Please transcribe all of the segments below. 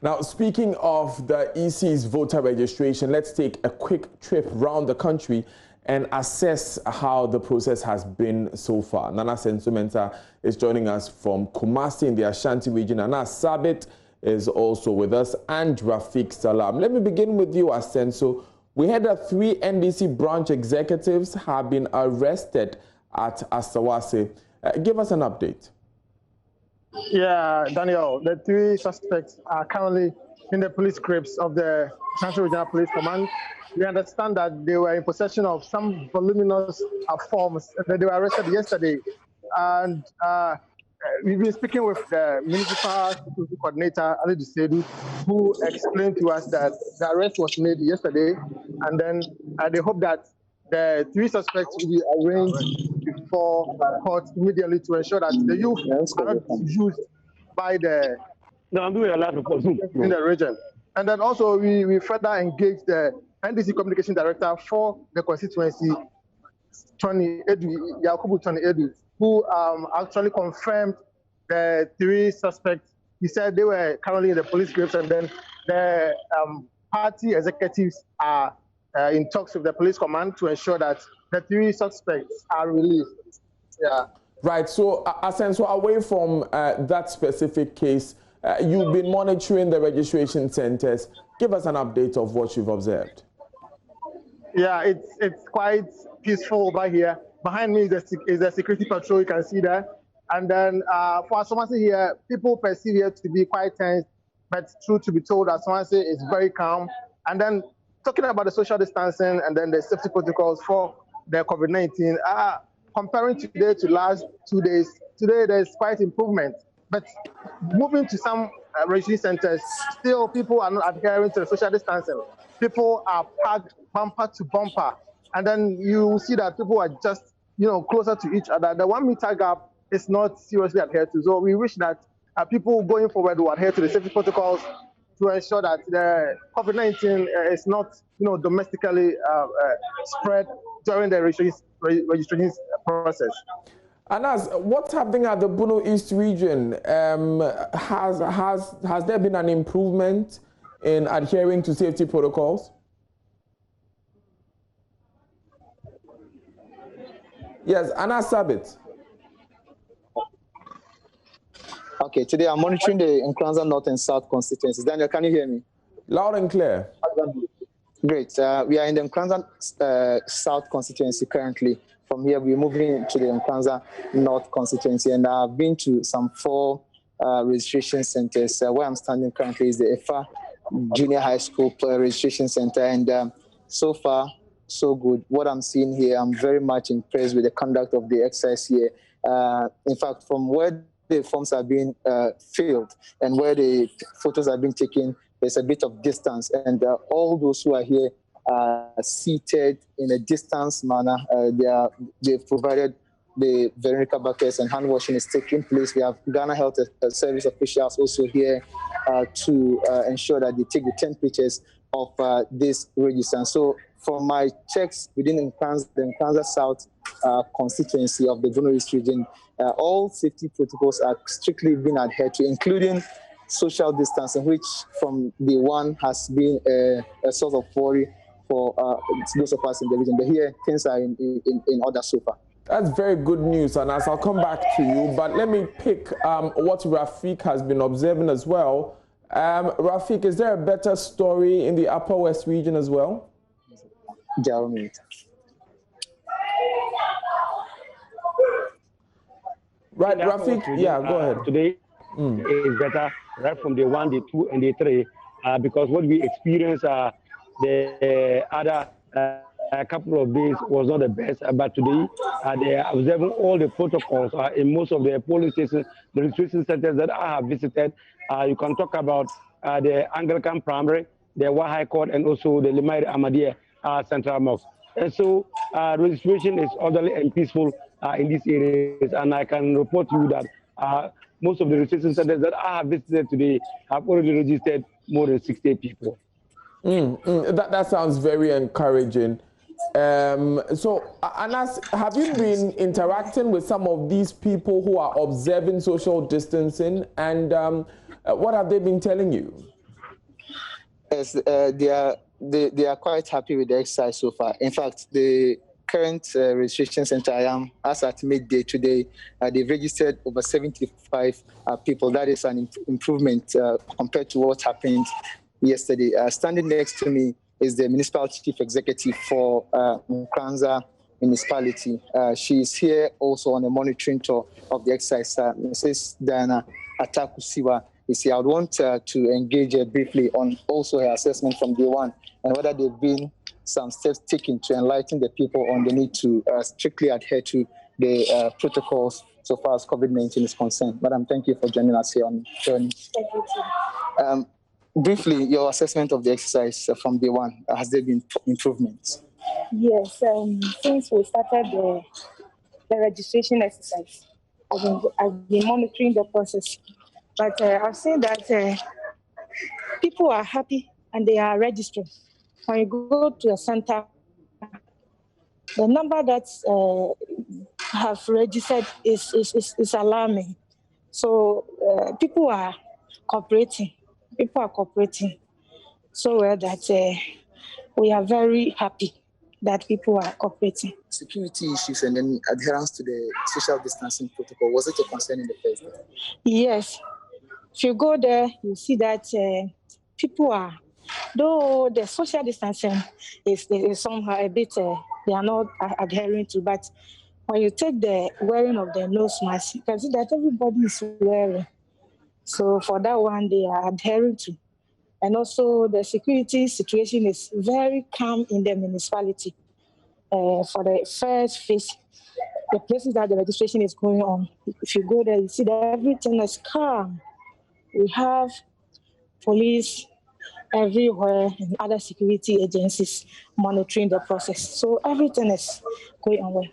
Now, speaking of the EC's voter registration, let's take a quick trip around the country and assess how the process has been so far. Nana Sensumenta is joining us from Kumasi in the Ashanti region. Nana Sabit is also with us, and Rafiq Salam. Let me begin with you, Asenso. We heard that 3 NDC branch executives have been arrested at Asawaso. Give us an update. Yeah, Daniel, the 3 suspects are currently in the police grips of the Central Regional Police Command. We understand that they were in possession of some voluminous forms that they were arrested yesterday. And we've been speaking with the Municipal Security Coordinator, Ali Dusedu, who explained to us that the arrest was made yesterday. And then they hope that the 3 suspects will be arraigned before court immediately to ensure that the youth are not used by the in the region. And then also we further engaged the NDC Communication Director for the Constituency, Tony Edu, who actually confirmed the 3 suspects. He said they were currently in the police grips, and then the party executives are in talks with the police command to ensure that the 3 suspects are released. Yeah. Right. So, Asenso, away from that specific case, you've been monitoring the registration centers. Give us an update of what you've observed. Yeah, it's quite peaceful over here. Behind me is the security patrol. You can see that. And then for Asawaso here, people perceive it to be quite tense, but truth to be told, Asawaso is very calm. And then talking about the social distancing and then the safety protocols for the COVID-19, comparing today to last 2 days, today there's quite improvement. But moving to some registration centers, still people are not adhering to the social distancing. People are packed bumper to bumper. And then you see that people are just, closer to each other. The 1 meter gap is not seriously adhered to. So we wish that people going forward will adhere to the safety protocols to ensure that the COVID-19 is not, domestically spread during the registration process. Anas, what's happening at the Bono East region? Has there been an improvement in adhering to safety protocols? Yes, Anas Sabit. Okay, today I'm monitoring the Nkranza North and South constituencies. Daniel, can you hear me? Loud and clear. Great. We are in the Nkranza South constituency currently. From here, we're moving to the Nkranza North constituency, and I've been to some 4 registration centers. Where I'm standing currently is the EFA Junior High School Registration Center, and so far, so good. What I'm seeing here, I'm very much impressed with the conduct of the exercise here. In fact, from where the forms are being filled and where the photos are being taken, there's a bit of distance, and all those who are here are seated in a distance manner. They've provided the Veronica buckets, and hand washing is taking place. We have Ghana Health Service officials also here to ensure that they take the temperatures of this register. So from my checks within the Nkranza South constituency of the Bono East region, all safety protocols are strictly being adhered to, including social distancing, which from day one has been a source of worry for those of us in the region. But here, things are in order so far. That's very good news, and as I'll come back to you, but let me pick what Rafiq has been observing as well. Rafiq, is there a better story in the Upper West region as well? Right, Rafiq, yeah, go ahead. Today is better right from day 1, day 2, and day 3, because what we experienced the other couple of days was not the best, but today they are observing all the protocols in most of the police stations, the registration centers that I have visited. You can talk about the Anglican Primary, the Wa High Court, and also the Limay Ahmadiyya Central Mosque. And so registration is orderly and peaceful in these areas, and I can report to you that most of the registration centers that I have visited today have already registered more than 60 people. That sounds very encouraging. So, Anas, have you been interacting with some of these people who are observing social distancing, and what have they been telling you? Yes, they are quite happy with the exercise so far. In fact, the current registration center I am, as at midday today, they've registered over 75 people. That is an improvement compared to what happened yesterday. Standing next to me is the municipal chief executive for Nkranza municipality. She is here also on a monitoring tour of the exercise. Mrs. Diana Atakusiwa is here. I would want to engage briefly on also her assessment from day one and whether there have been some steps taken to enlighten the people on the need to strictly adhere to the protocols so far as COVID-19 is concerned. Madam, thank you for joining us here on JoyNews. Briefly, your assessment of the exercise from day one, has there been improvements? Yes, since we started the registration exercise, I've been monitoring the process. But I've seen that people are happy and they are registered. When you go to a center, the number that have registered is alarming. So people are cooperating. People are cooperating so well that we are very happy that people are cooperating. Security issues and then adherence to the social distancing protocol, was it a concern in the first day? Yes. If you go there, you see that people are, though the social distancing is somehow a bit, they are not adhering to, but when you take the wearing of the nose mask, you can see that everybody is wearing. So for that one, they are adhering to. And also the security situation is very calm in the municipality. For the first phase, the places that the registration is going on, if you go there, you see that everything is calm. We have police everywhere and other security agencies monitoring the process. So everything is going on well.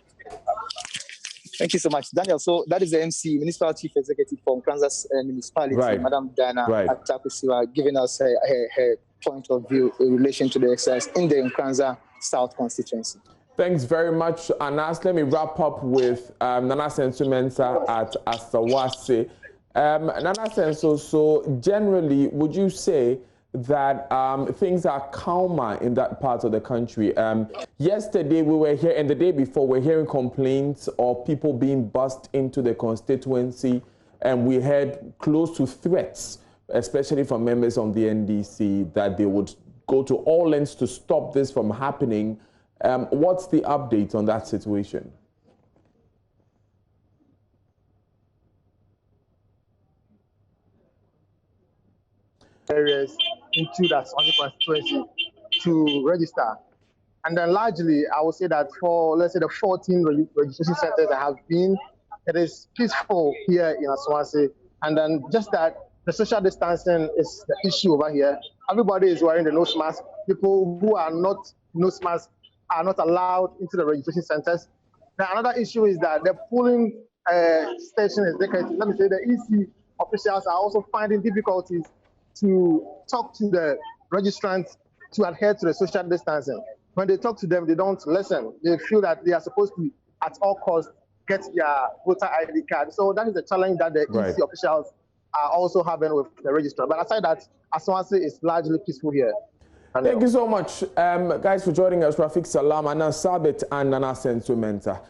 Thank you so much, Daniel. So that is the MC, Municipal Chief Executive for Nkranza's municipality, Right. Madam Diana Right. Atakusiwa, giving us her point of view in relation to the exercise in the Nkranza South constituency. Thanks very much, Anas. Let me wrap up with Nana Sensu-Mensah at Asawaso. Nana Sensu, so generally, would you say that things are calmer in that part of the country? Yesterday we were here, and the day before we were hearing complaints of people being bussed into the constituency, and we heard close to threats, especially from members of the NDC, that they would go to all lengths to stop this from happening. What's the update on that situation? Areas into that constituency to register. And then largely, I would say that for, let's say, the 14 registration centers that have been, it is peaceful here in Asawaso. And then just that the social distancing is the issue over here. Everybody is wearing the nose mask. People who are not nose mask are not allowed into the registration centers. Now, another issue is that the polling station executives, let me say the EC officials are also finding difficulties to talk to the registrants to adhere to the social distancing. When they talk to them, they don't listen. They feel that they are supposed to, at all costs, get their voter ID card. So that is the challenge that the EC officials are also having with the registrar. But aside that, Asawaso is largely peaceful here. Thank you so much, guys, for joining us. Rafik Salam, Anas Sabit, and Nana Sensu-Mensah.